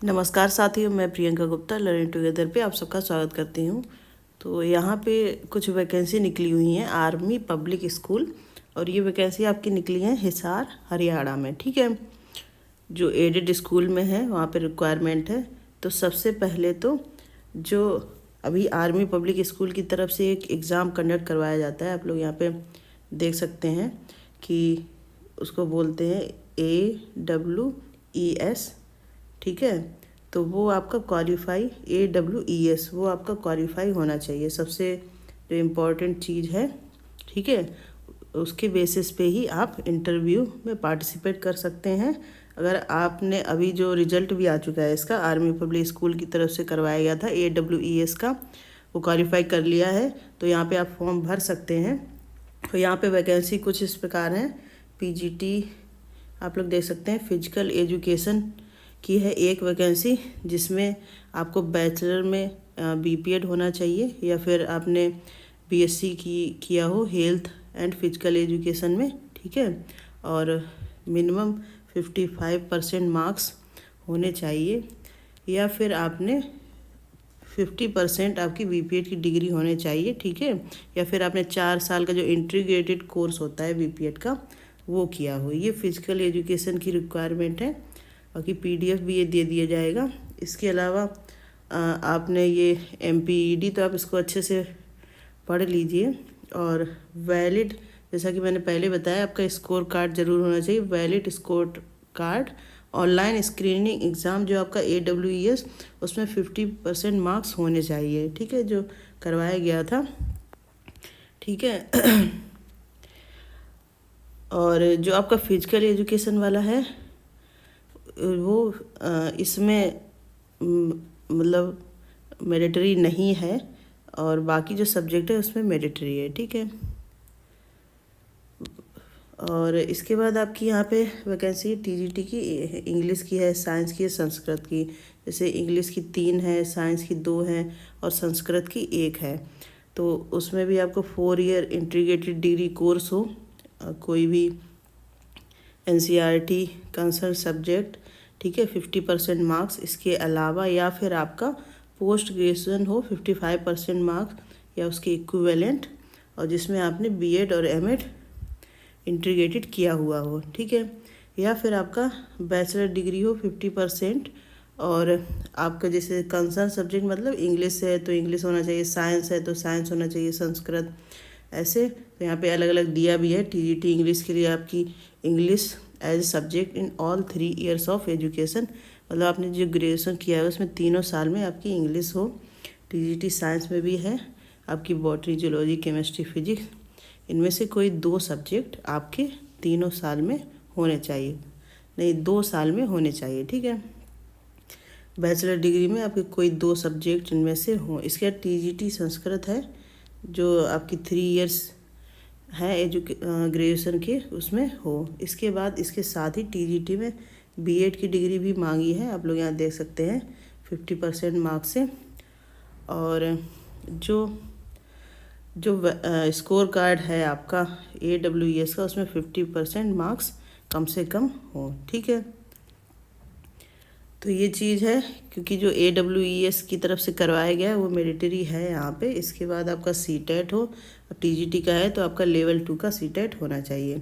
नमस्कार साथियों, मैं प्रियंका गुप्ता लर्निंग टुगेदर पे आप सबका स्वागत करती हूँ। तो यहाँ पे कुछ वैकेंसी निकली हुई हैं आर्मी पब्लिक स्कूल, और ये वैकेंसी आपकी निकली है हिसार हरियाणा में। ठीक है, जो एडेड स्कूल में है वहाँ पे रिक्वायरमेंट है। तो सबसे पहले तो जो अभी आर्मी पब्लिक स्कूल की तरफ से एक एग्ज़ाम कंडक्ट करवाया जाता है, आप लोग यहाँ पे देख सकते हैं कि उसको बोलते हैं AWES। ठीक है, तो वो आपका क्वालिफाई AWES वो आपका क्वालिफाई होना चाहिए, सबसे जो इम्पोर्टेंट चीज़ है। ठीक है, उसके बेसिस पे ही आप इंटरव्यू में पार्टिसिपेट कर सकते हैं। अगर आपने अभी जो रिजल्ट भी आ चुका है इसका, आर्मी पब्लिक स्कूल की तरफ से करवाया गया था AWES का, वो क्वालिफाई कर लिया है तो यहाँ पे आप फॉर्म भर सकते हैं। तो यहाँ पे वैकेंसी कुछ इस प्रकार है। PGT आप लोग देख सकते हैं, फिजिकल एजुकेशन की है एक वैकेंसी, जिसमें आपको बैचलर में BPED होना चाहिए या फिर आपने BSc किया हो हेल्थ एंड फिजिकल एजुकेशन में। ठीक है, और मिनिमम 55% मार्क्स होने चाहिए, या फिर आपने 50% आपकी BPED की डिग्री होने चाहिए। ठीक है, या फिर आपने 4 साल का जो इंटीग्रेटेड कोर्स होता है BPED का वो किया हो। ये फिजिकल एजुकेशन की रिक्वायरमेंट है। बाकी PDF भी ये दे दिया जाएगा। इसके अलावा आपने ये MPED, तो आप इसको अच्छे से पढ़ लीजिए। और वैलिड, जैसा कि मैंने पहले बताया, आपका स्कोर कार्ड ज़रूर होना चाहिए। Valid score card. Online screening exam जो आपका AWES, उसमें 50% मार्क्स होने चाहिए। ठीक है, जो करवाया गया था। ठीक है और जो आपका फिजिकल एजुकेशन वाला है वो इसमें मतलब मैंडेटरी नहीं है, और बाकी जो सब्जेक्ट है उसमें मैंडेटरी है। ठीक है, और इसके बाद आपकी यहाँ पे वैकेंसी TGT की इंग्लिश की है, साइंस की है, संस्कृत की। जैसे इंग्लिश की 3 है, साइंस की 2 है और संस्कृत की 1 है। तो उसमें भी आपको 4 ईयर इंटीग्रेटेड डिग्री कोर्स हो, कोई भी NCERT कंसर्न सब्जेक्ट। ठीक है, 50% मार्क्स। इसके अलावा या फिर आपका पोस्ट ग्रेजुएशन हो 55% मार्क्स या उसके इक्विवेलेंट, और जिसमें आपने BEd और MEd इंटीग्रेटेड किया हुआ हो। ठीक है, या फिर आपका बैचलर डिग्री हो 50%, और आपका जैसे कंसर्न सब्जेक्ट मतलब इंग्लिश है तो इंग्लिश होना चाहिए, साइंस है तो साइंस होना चाहिए, संस्कृत ऐसे। तो यहाँ पे अलग अलग दिया भी है। TGT इंग्लिश के लिए आपकी English as subject in all 3 years of education, मतलब आपने जो ग्रेजुएशन किया है उसमें तीनों साल में आपकी इंग्लिश हो। TGT साइंस में भी है आपकी बॉटनी, जूलॉजी, केमिस्ट्री, फिजिक्स, इनमें से कोई 2 सब्जेक्ट आपके तीनों साल में होने चाहिए, नहीं 2 साल में होने चाहिए। ठीक है, बैचलर डिग्री में आपके कोई 2 सब्जेक्ट इनमें से हों। इसके बाद TGT संस्कृत है जो आपकी 3 ईयर्स है ग्रेजुएशन के, उसमें हो। इसके बाद इसके साथ ही TGT में BEd की डिग्री भी मांगी है, आप लोग यहाँ देख सकते हैं 50% मार्क्स से। और जो जो स्कोर कार्ड है आपका AWES का, उसमें 50% मार्क्स कम से कम हो। ठीक है, तो ये चीज़ है, क्योंकि जो AWES की तरफ से करवाया गया है वो मैंडेटरी है यहाँ पे। इसके बाद आपका CTET हो, और TGT का है तो आपका लेवल 2 का CTET होना चाहिए।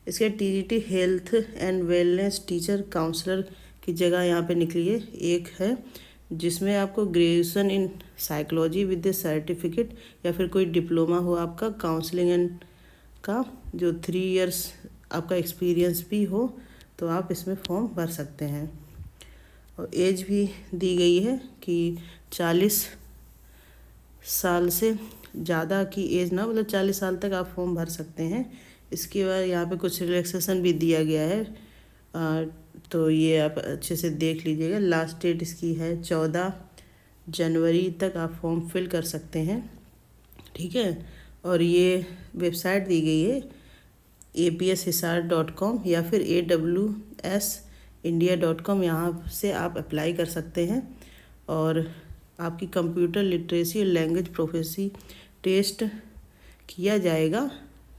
इसके TGT health and wellness teacher counsellor की जगह यहाँ पे निकली है, एक है जिसमें आपको graduation in psychology with the certificate, या फिर कोई डिप्लोमा हो आपका काउंसलिंग एंड का, जो 3 ईयर्स आपका एक्सपीरियंस भी हो, तो आप इसमें फॉर्म भर सकते हैं। और एज भी दी गई है कि 40 साल से ज़्यादा की एज ना, मतलब 40 साल तक आप फॉर्म भर सकते हैं। इसके बाद यहाँ पे कुछ रिलैक्सेशन भी दिया गया है, तो ये आप अच्छे से देख लीजिएगा। लास्ट डेट इसकी है 14 जनवरी तक आप फॉर्म फिल कर सकते हैं। ठीक है, और ये वेबसाइट दी गई है APShisar.com या फिर AWSindia.com, यहाँ से आप अप्लाई कर सकते हैं। और आपकी कंप्यूटर लिटरेसी और लैंग्वेज प्रोफेसी टेस्ट किया जाएगा।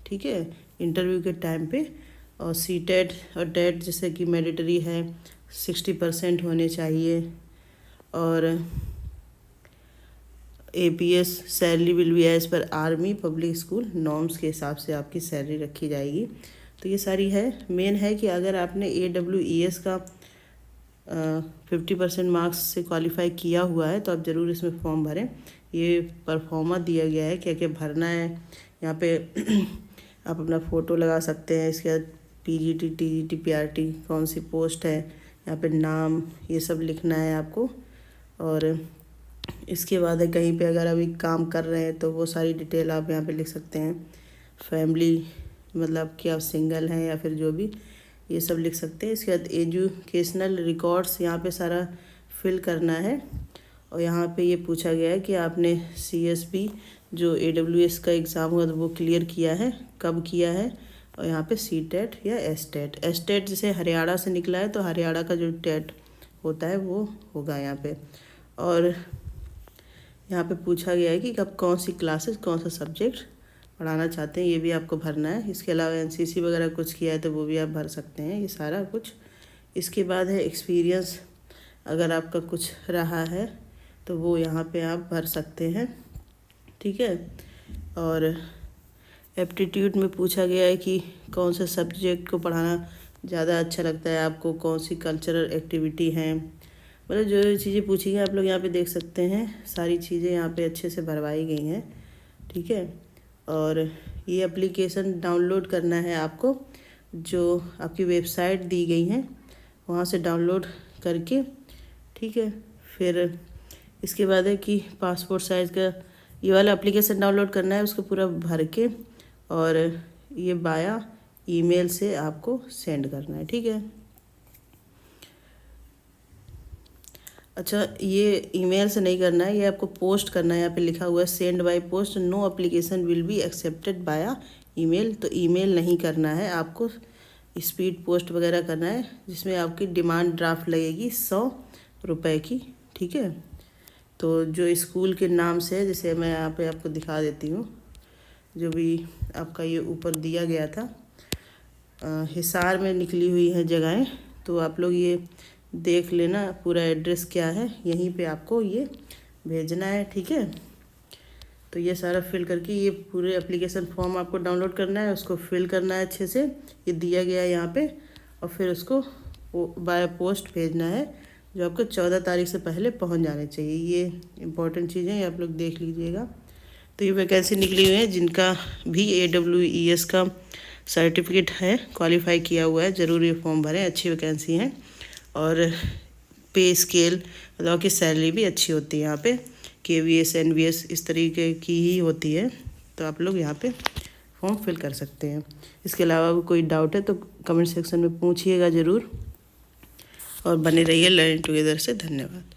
ठीक है, इंटरव्यू के टाइम पे। और CTET और TET जैसे कि मैंडेटरी है, 60% होने चाहिए। और APS salary will be as per army public school norms के हिसाब से आपकी सैलरी रखी जाएगी। तो ये सारी है। मेन है कि अगर आपने AWES का 50% मार्क्स से क्वालिफाई किया हुआ है तो आप ज़रूर इसमें फॉर्म भरें। ये परफॉर्मा दिया गया है, क्या क्या भरना है। यहाँ पे आप अपना फ़ोटो लगा सकते हैं। इसके बाद PGT TGT PRT कौन सी पोस्ट है, यहाँ पे नाम, ये सब लिखना है आपको। और इसके बाद है कहीं पे अगर अभी काम कर रहे हैं तो वो सारी डिटेल आप यहाँ पे लिख सकते हैं। फैमिली मतलब कि आप सिंगल हैं या फिर जो भी, ये सब लिख सकते हैं। इसके बाद एजुकेशनल रिकॉर्ड्स यहाँ पे सारा फिल करना है। और यहाँ पे ये पूछा गया है कि आपने CSB जो AWS का एग्ज़ाम हुआ तो वो क्लियर किया है, कब किया है। और यहाँ पे CTET या STET जैसे हरियाणा से निकला है तो हरियाणा का जो टेट होता है वो होगा यहाँ पे। और यहाँ पे पूछा गया है कि कब कौन सी क्लासेस कौन सा सब्जेक्ट पढ़ाना चाहते हैं, ये भी आपको भरना है। इसके अलावा NCC वगैरह कुछ किया है तो वो भी आप भर सकते हैं, ये सारा कुछ। इसके बाद है एक्सपीरियंस, अगर आपका कुछ रहा है तो वो यहाँ पे आप भर सकते हैं, ठीक है। और एप्टीट्यूड में पूछा गया है कि कौन से सब्जेक्ट को पढ़ाना ज़्यादा अच्छा लगता है आपको, कौन सी कल्चरल एक्टिविटी हैं, मतलब जो चीज़ें पूछी हैं आप लोग यहाँ पे देख सकते हैं। सारी चीज़ें यहाँ पे अच्छे से भरवाई गई हैं, ठीक है। और ये एप्लीकेशन डाउनलोड करना है आपको, जो आपकी वेबसाइट दी गई हैं वहाँ से डाउनलोड करके, ठीक है। फिर इसके बाद है कि पासपोर्ट साइज़ का ये वाला एप्लीकेशन डाउनलोड करना है, उसको पूरा भर के और ये बाया ईमेल से आपको सेंड करना है, ठीक है। अच्छा, ये ईमेल से नहीं करना है, ये आपको पोस्ट करना है। यहाँ पे लिखा हुआ है send by post, no application will be accepted via email. तो ईमेल नहीं करना है आपको, स्पीड पोस्ट वगैरह करना है, जिसमें आपकी डिमांड ड्राफ्ट लगेगी 100 रुपये की, ठीक है। तो जो स्कूल के नाम से है, जैसे मैं यहाँ पे आपको दिखा देती हूँ, जो भी आपका ये ऊपर दिया गया था, हिसार में निकली हुई है जगहें, तो आप लोग ये देख लेना पूरा एड्रेस क्या है, यहीं पे आपको ये भेजना है, ठीक है। तो ये सारा फिल करके ये पूरे एप्लीकेशन फॉर्म आपको डाउनलोड करना है, उसको फिल करना है अच्छे से, ये दिया गया है यहाँ पे। और फिर उसको बाय पोस्ट भेजना है, जो आपको 14 तारीख से पहले पहुँच जाने चाहिए। ये इम्पोर्टेंट चीज़ें ये आप लोग देख लीजिएगा। तो ये वैकेंसी निकली हुई है, जिनका भी AWES का सर्टिफिकेट है, क्वालिफाई किया हुआ है, ज़रूर ये फॉर्म भरें, अच्छी वैकेंसी है। और पे स्केल मतलब कि सैलरी भी अच्छी होती है यहाँ पे, KVS NVS इस तरीके की ही होती है। तो आप लोग यहाँ पे फॉर्म फिल कर सकते हैं। इसके अलावा कोई डाउट है तो कमेंट सेक्शन में पूछिएगा ज़रूर। और बने रहिए लर्निंग टुगेदर से। धन्यवाद।